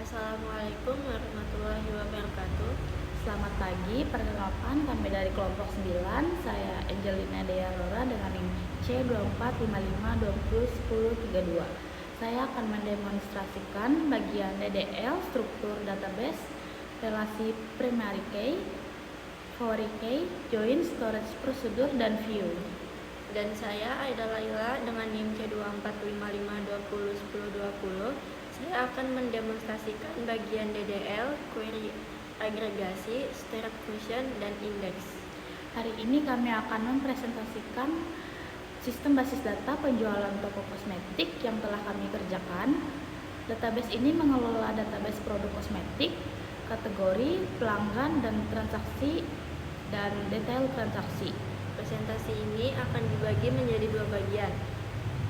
Assalamualaikum warahmatullahi wabarakatuh. Selamat pagi, perkenalkan kami dari kelompok 9. Saya Angelina Dea Lora dengan NIM C2455201032. Saya akan mendemonstrasikan bagian DDL, struktur database, relasi primary key, foreign key, join, storage procedure, dan view. Dan saya Aida Laila dengan NIM C2455201020. Saya akan mendemonstrasikan bagian DDL, query agregasi, stirred function, dan index. Hari ini kami akan mempresentasikan sistem basis data penjualan toko kosmetik yang telah kami kerjakan. Database ini mengelola database produk kosmetik, kategori, pelanggan, dan transaksi, dan detail transaksi. Presentasi ini akan dibagi menjadi dua bagian.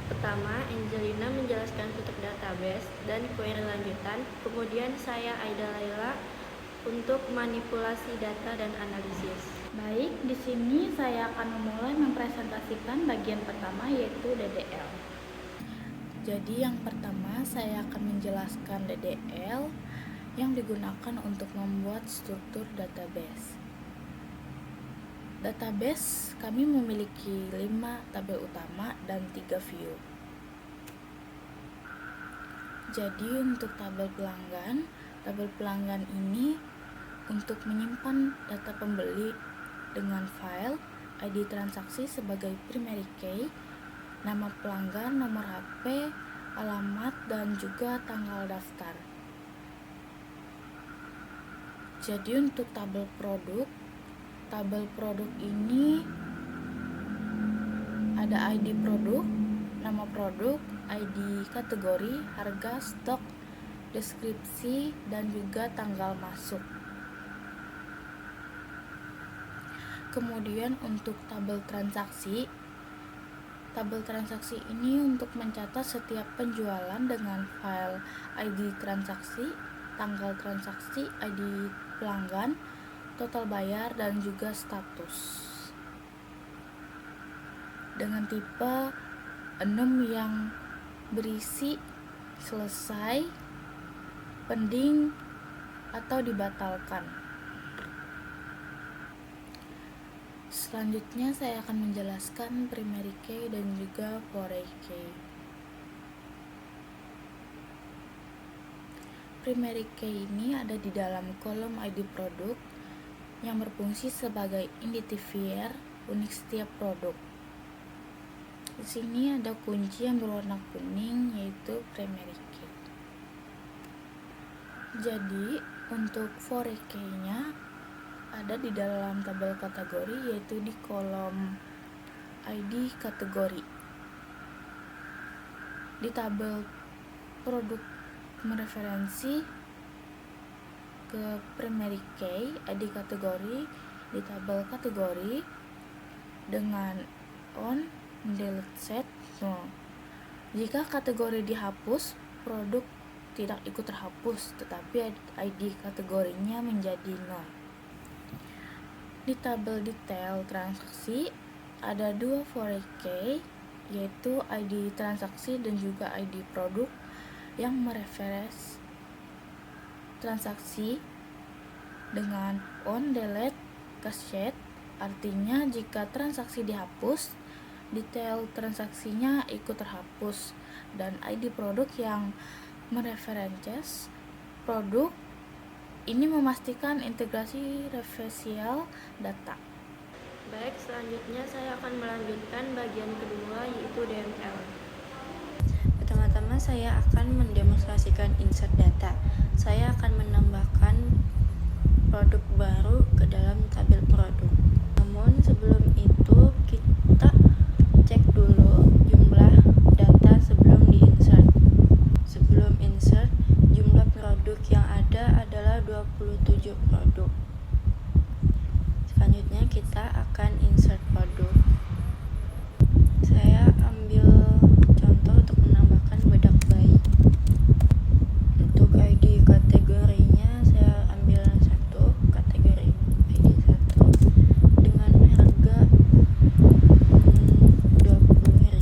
Pertama, Angelina menjelaskan struktur database dan query lanjutan. Kemudian saya Aida Laila untuk manipulasi data dan analisis. Baik, di sini saya akan memulai mempresentasikan bagian pertama, yaitu DDL. Jadi yang pertama saya akan menjelaskan DDL yang digunakan untuk membuat struktur database. Database kami memiliki 5 tabel utama dan 3 view. Jadi untuk tabel pelanggan ini untuk menyimpan data pembeli dengan file ID transaksi sebagai primary key, nama pelanggan, nomor HP, alamat, dan juga tanggal daftar. Jadi untuk tabel produk ini ada ID produk, nama produk, ID kategori, harga, stok, deskripsi, dan juga tanggal masuk. Kemudian untuk tabel transaksi ini untuk mencatat setiap penjualan dengan file ID transaksi, tanggal transaksi, ID pelanggan, total bayar, dan juga status. Dengan tipe 6 yang berisi selesai, pending, atau dibatalkan. Selanjutnya saya akan menjelaskan primary key dan juga foreign key. Primary key ini ada di dalam kolom ID produk yang berfungsi sebagai identifier unik setiap produk. Di sini ada kunci yang berwarna kuning, yaitu primary key. Jadi untuk foreign key-nya ada di dalam tabel kategori, yaitu di kolom ID kategori. Di tabel produk mereferensi ke primary key ID kategori di tabel kategori dengan on delete set. Jika kategori dihapus, produk tidak ikut terhapus, tetapi ID kategorinya menjadi nol. Di tabel detail transaksi ada 2 foreign key, yaitu ID transaksi dan juga ID produk yang mereferensi transaksi dengan on delete cache, artinya jika transaksi dihapus, detail transaksinya ikut terhapus, dan ID produk yang mereferensi produk ini memastikan integrasi reversial data. Baik, selanjutnya saya akan melanjutkan bagian kedua, yaitu DML. Pertama-tama saya akan mendemonstrasikan insert data. Saya akan menambahkan produk baru ke dalam tabel produk. Namun sebelum itu kita cek dulu jumlah data sebelum diinsert. Sebelum insert, jumlah produk yang ada adalah 27 produk. Selanjutnya kita akan insert produk. Saya ambil contoh untuk menambahkan bedak bayi. Untuk ID kategorinya saya ambil satu kategori ID 1 dengan harga 20.000.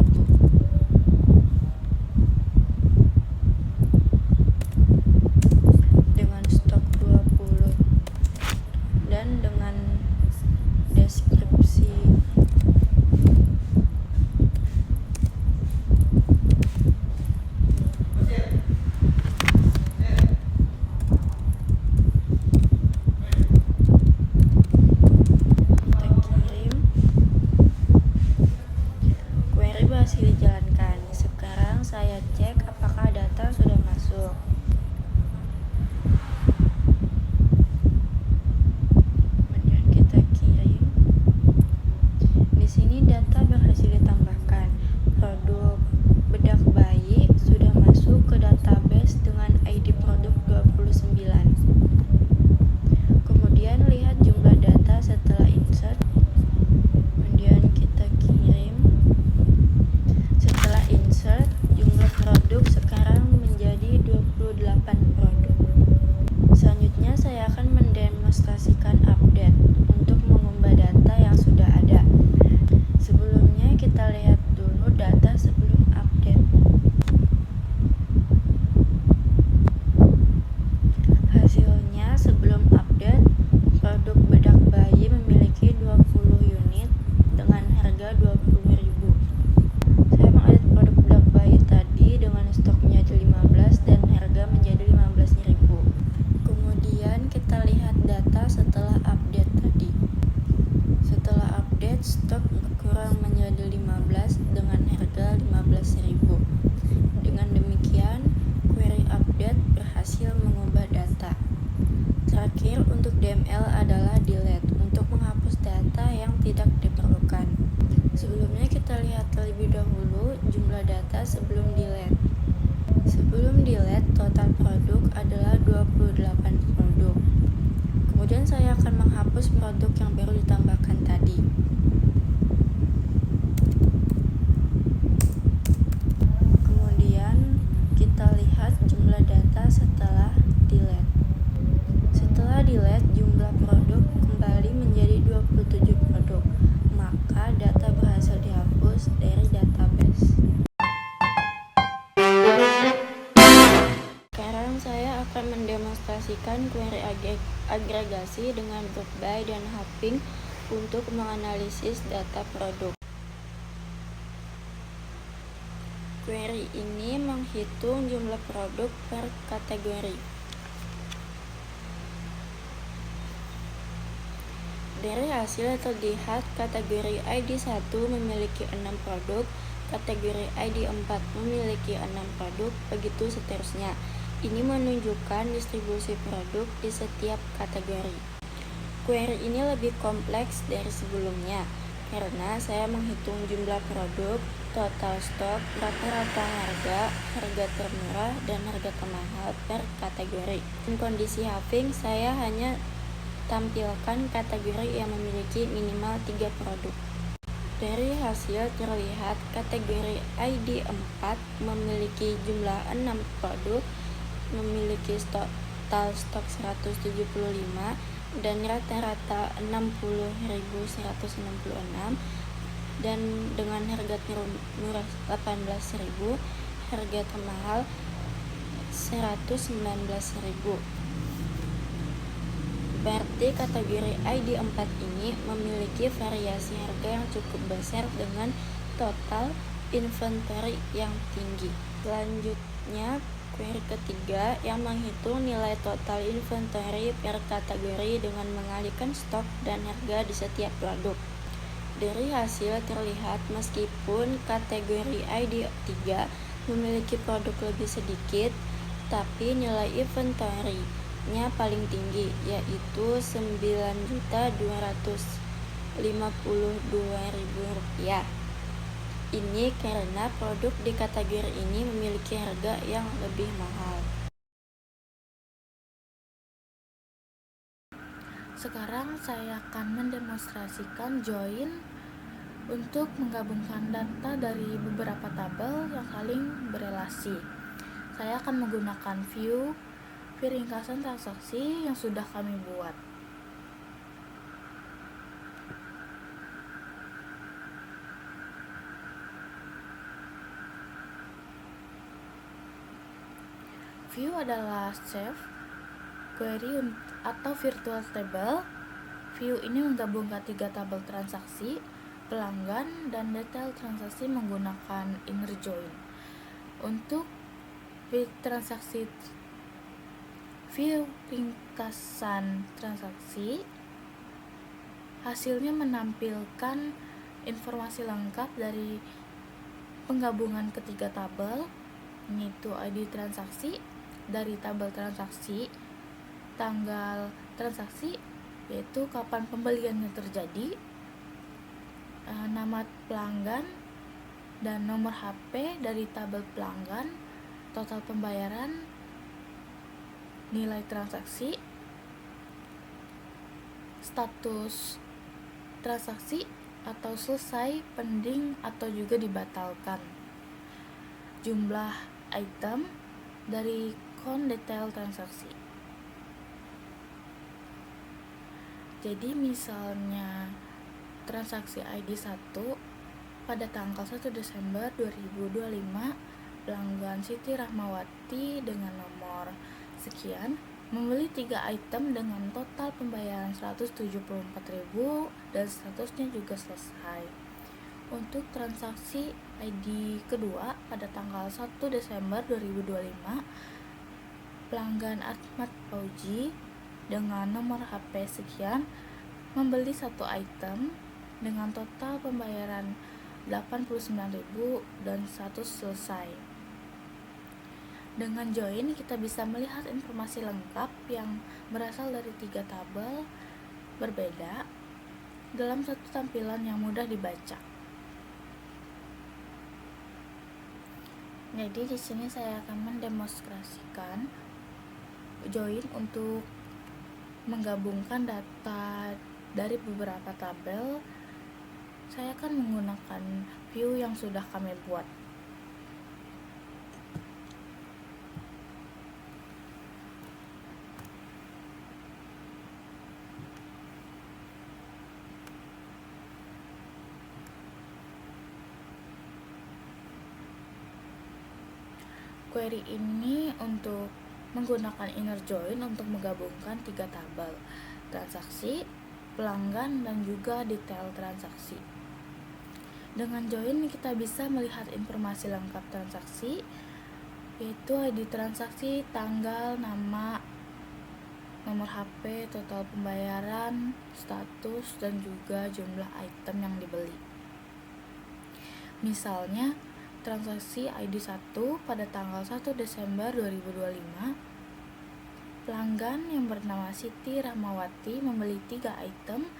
Terakhir, untuk DML adalah delete, untuk menghapus data yang tidak diperlukan. Sebelumnya kita lihat terlebih dahulu jumlah data sebelum delete. Sebelum delete, total produk adalah 28 produk. Kemudian saya akan menghapus produk yang baru ditambahkan tadi. Kemudian kita lihat jumlah data setelah delete. Setelah delete, jumlah produk kembali menjadi 27 produk. Maka data berhasil dihapus dari database. Sekarang saya akan mendemonstrasikan query agregasi dengan group by dan hopping untuk menganalisis data produk. Query ini menghitung jumlah produk per kategori. Dari hasil terlihat kategori ID1 memiliki 6 produk, kategori ID4 memiliki 6 produk, begitu seterusnya. Ini menunjukkan distribusi produk di setiap kategori. Query ini lebih kompleks dari sebelumnya, karena saya menghitung jumlah produk, total stok, rata-rata harga, harga termurah, dan harga termahal per kategori. Di kondisi halving, saya hanya tampilkan kategori yang memiliki minimal 3 produk. Dari hasil terlihat kategori ID4 memiliki jumlah 6 produk, memiliki total stok 175 dan rata-rata 60.166, dan dengan harga termurah 18.000, harga termahal 119.000. Berarti kategori ID4 ini memiliki variasi harga yang cukup besar dengan total inventory yang tinggi. Selanjutnya, query ketiga yang menghitung nilai total inventory per kategori dengan mengalihkan stok dan harga di setiap produk. Dari hasil terlihat meskipun kategori ID3 memiliki produk lebih sedikit, tapi nilai inventory-nya paling tinggi, yaitu Rp9.252.000. Ini karena produk di kategori ini memiliki harga yang lebih mahal. Sekarang saya akan mendemonstrasikan join untuk menggabungkan data dari beberapa tabel yang saling berelasi. Saya akan menggunakan view ringkasan transaksi yang sudah kami buat. View adalah save query atau virtual table. View ini menggabungkan 3 tabel transaksi, pelanggan, dan detail transaksi menggunakan inner join. Untuk transaksi view ringkasan transaksi, hasilnya menampilkan informasi lengkap dari penggabungan ketiga tabel, yaitu ID transaksi, dari tabel transaksi, tanggal transaksi, yaitu kapan pembeliannya terjadi, nama pelanggan, dan nomor HP dari tabel pelanggan, total pembayaran, nilai transaksi, status transaksi atau selesai, pending, atau juga dibatalkan, jumlah item dari count detail transaksi. Jadi misalnya transaksi ID 1 pada tanggal 1 Desember 2025, pelanggan Siti Rahmawati dengan nomor sekian membeli 3 item dengan total pembayaran 174.000 dan statusnya juga selesai. Untuk transaksi ID kedua pada tanggal 1 Desember 2025, pelanggan Ahmad Fauji dengan nomor HP sekian membeli 1 item dengan total pembayaran 89.000 dan status selesai. Dengan join, kita bisa melihat informasi lengkap yang berasal dari 3 tabel berbeda dalam satu tampilan yang mudah dibaca. Jadi di sini saya akan mendemonstrasikan join untuk menggabungkan data dari beberapa tabel. Saya akan menggunakan view yang sudah kami buat. Query ini untuk menggunakan inner join untuk menggabungkan 3 tabel, transaksi, pelanggan, dan juga detail transaksi. Dengan join kita bisa melihat informasi lengkap transaksi, yaitu ID transaksi, tanggal, nama, nomor HP, total pembayaran, status, dan juga jumlah item yang dibeli. Misalnya, transaksi ID 1 pada tanggal 1 Desember 2025, pelanggan yang bernama Siti Rahmawati membeli 3 item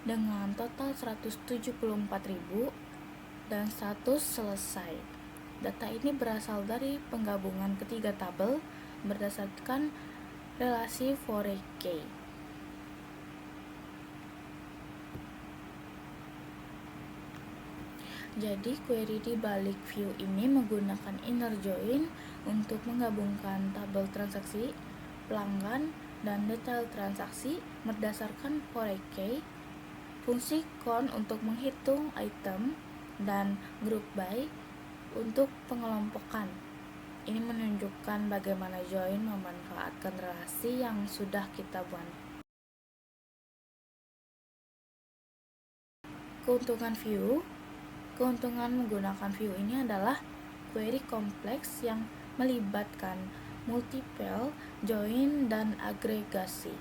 dengan total 174.000 dan status selesai. Data ini berasal dari penggabungan ketiga tabel berdasarkan relasi Forecast. Jadi query di balik view ini menggunakan inner join untuk menggabungkan tabel transaksi, pelanggan, dan detail transaksi berdasarkan Forecast, fungsi count untuk menghitung item, dan group by untuk pengelompokan. Ini menunjukkan bagaimana join memanfaatkan relasi yang sudah kita buat. Keuntungan menggunakan view ini adalah query kompleks yang melibatkan multiple, join, dan agregasi.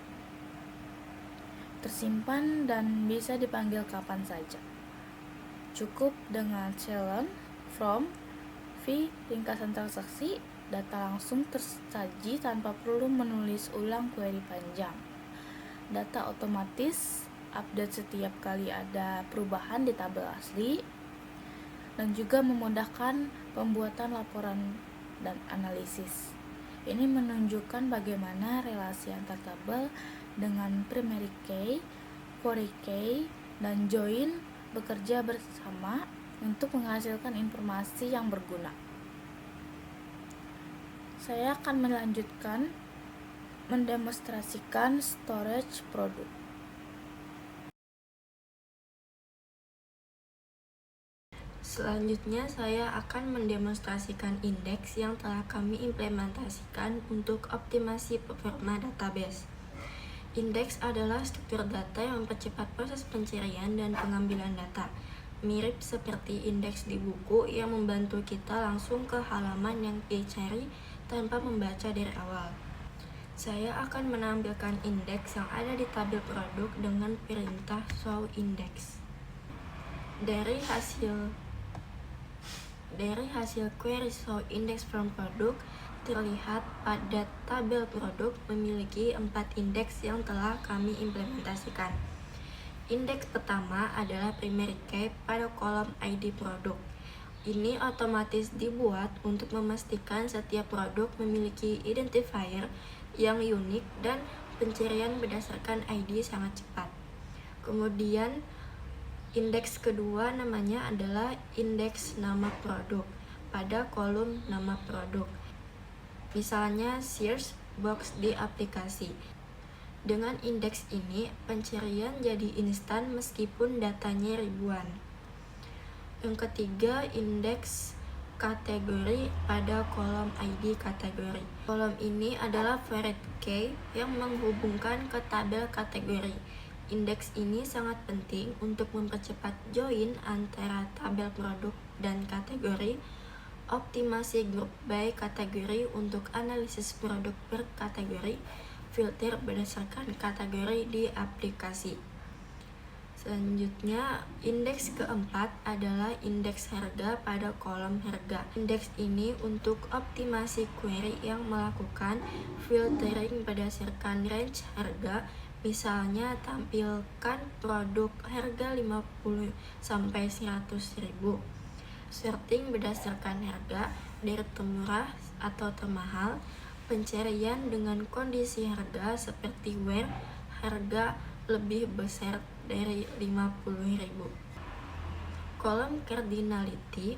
Tersimpan dan bisa dipanggil kapan saja. Cukup dengan select, from, fee, ringkasan transaksi, data langsung tersaji tanpa perlu menulis ulang query panjang. Data otomatis update setiap kali ada perubahan di tabel asli, dan juga memudahkan pembuatan laporan dan analisis. Ini menunjukkan bagaimana relasi antar tabel dengan primary key, forecast, dan join bekerja bersama untuk menghasilkan informasi yang berguna. Saya akan melanjutkan mendemonstrasikan storage produk. Selanjutnya saya akan mendemonstrasikan indeks yang telah kami implementasikan untuk optimasi performa database. Indeks adalah struktur data yang mempercepat proses pencarian dan pengambilan data, mirip seperti indeks di buku yang membantu kita langsung ke halaman yang dicari tanpa membaca dari awal. Saya akan menampilkan indeks yang ada di tabel produk dengan perintah show index. Dari hasil query show index from produk, terlihat pada tabel produk memiliki 4 indeks yang telah kami implementasikan. Indeks pertama adalah primary key pada kolom ID produk. Ini otomatis dibuat untuk memastikan setiap produk memiliki identifier yang unik dan pencarian berdasarkan ID sangat cepat. Kemudian indeks kedua namanya adalah indeks nama produk pada kolom nama produk. Misalnya search box di aplikasi. Dengan indeks ini, pencarian jadi instan meskipun datanya ribuan. Yang ketiga, indeks kategori pada kolom ID kategori. Kolom ini adalah favorite key yang menghubungkan ke tabel kategori. Indeks ini sangat penting untuk mempercepat join antara tabel produk dan kategori, optimasi group by kategori untuk analisis produk per kategori, filter berdasarkan kategori di aplikasi. Selanjutnya, indeks keempat adalah indeks harga pada kolom harga. Indeks ini untuk optimasi query yang melakukan filtering berdasarkan range harga. Misalnya, tampilkan produk harga 50 sampai 100 ribu. Sorting berdasarkan harga dari termurah atau termahal. Pencarian dengan kondisi harga seperti where harga lebih besar dari 50.000. Kolom cardinality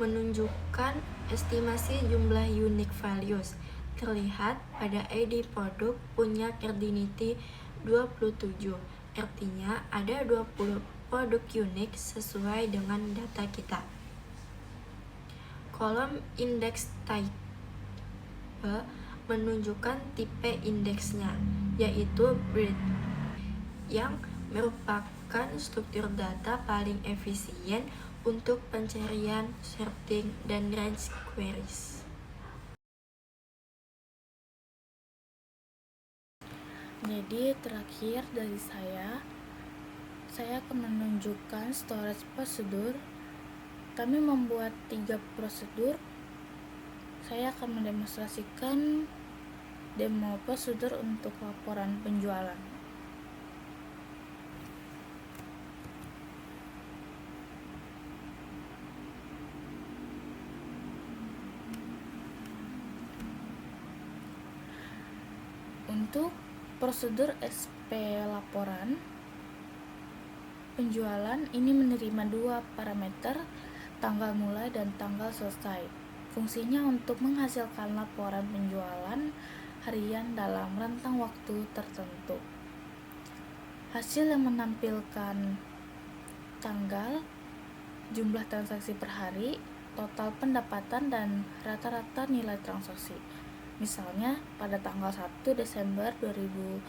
menunjukkan estimasi jumlah unique values. Terlihat pada ID produk punya cardinality 27. Artinya ada 20 produk unik sesuai dengan data kita. Kolom index type menunjukkan tipe indeksnya, yaitu breadth, yang merupakan struktur data paling efisien untuk pencarian, sorting, dan range queries. Jadi terakhir dari saya akan menunjukkan storage prosedur. Kami membuat 3 prosedur. Saya akan mendemonstrasikan demo prosedur untuk laporan penjualan. Untuk prosedur SP laporan penjualan ini menerima 2 parameter, tanggal mulai dan tanggal selesai. Fungsinya untuk menghasilkan laporan penjualan harian dalam rentang waktu tertentu. Hasil yang menampilkan tanggal, jumlah transaksi per hari, total pendapatan, dan rata-rata nilai transaksi. Misalnya pada tanggal 1 Desember 2025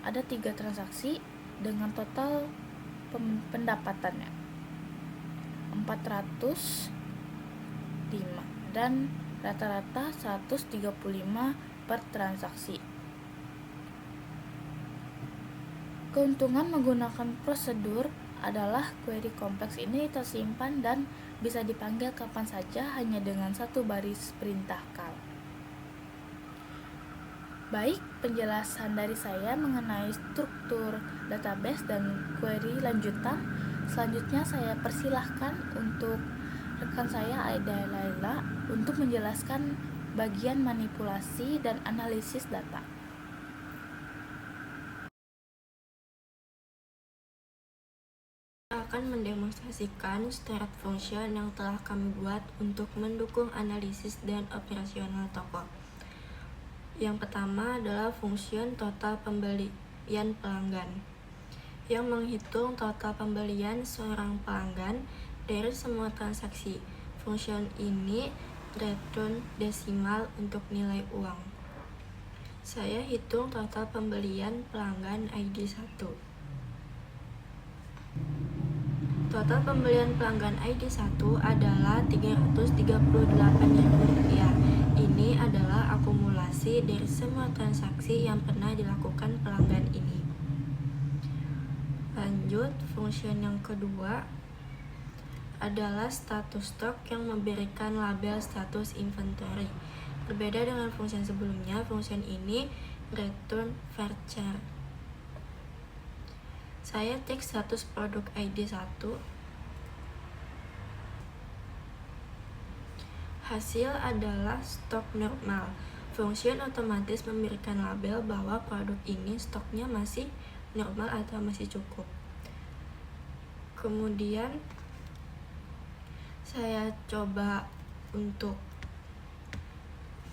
ada 3 transaksi dengan total pendapatannya 405 dan rata-rata 135 per transaksi. Keuntungan menggunakan prosedur adalah query kompleks ini tersimpan dan bisa dipanggil kapan saja hanya dengan 1 baris perintah call. Baik, penjelasan dari saya mengenai struktur database dan query lanjutan. Selanjutnya saya persilahkan untuk rekan saya Aida Laila untuk menjelaskan bagian manipulasi dan analisis data. Akan mendemonstrasikan start function yang telah kami buat untuk mendukung analisis dan operasional toko. Yang pertama adalah function total pembelian pelanggan, yang menghitung total pembelian seorang pelanggan dari semua transaksi. Function ini return desimal untuk nilai uang. Saya hitung total pembelian pelanggan ID 1. Total pembelian pelanggan ID 1 adalah Rp338.000. Ini adalah akumulasi dari semua transaksi yang pernah dilakukan pelanggan ini. Lanjut, function yang kedua adalah status stok yang memberikan label status inventory. Berbeda dengan function sebelumnya, function ini return varchar. Saya cek status produk ID 1. Hasil adalah stok normal. Function otomatis memberikan label bahwa produk ini stoknya masih normal atau masih cukup. Kemudian saya coba untuk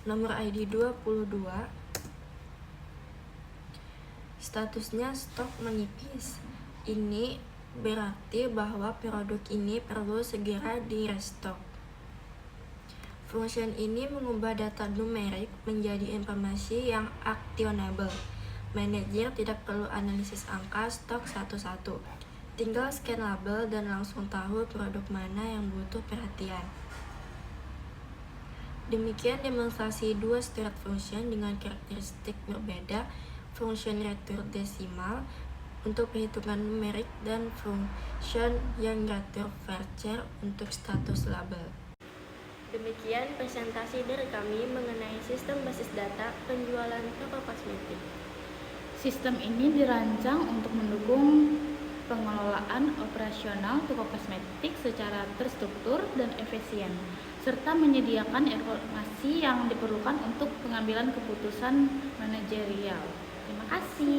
nomor ID 22. Statusnya stok menipis. Ini berarti bahwa produk ini perlu segera di restock. Function ini mengubah data numerik menjadi informasi yang actionable. Manajer tidak perlu analisis angka stok satu-satu. Tinggal scan label dan langsung tahu produk mana yang butuh perhatian. Demikian demonstrasi 2 start function dengan karakteristik berbeda. function retur desimal untuk perhitungan numerik, dan function yang ngatur varchar untuk status label. Demikian presentasi dari kami mengenai sistem basis data penjualan toko kosmetik. Sistem ini dirancang untuk mendukung pengelolaan operasional toko kosmetik secara terstruktur dan efisien, serta menyediakan informasi yang diperlukan untuk pengambilan keputusan manajerial. Terima kasih.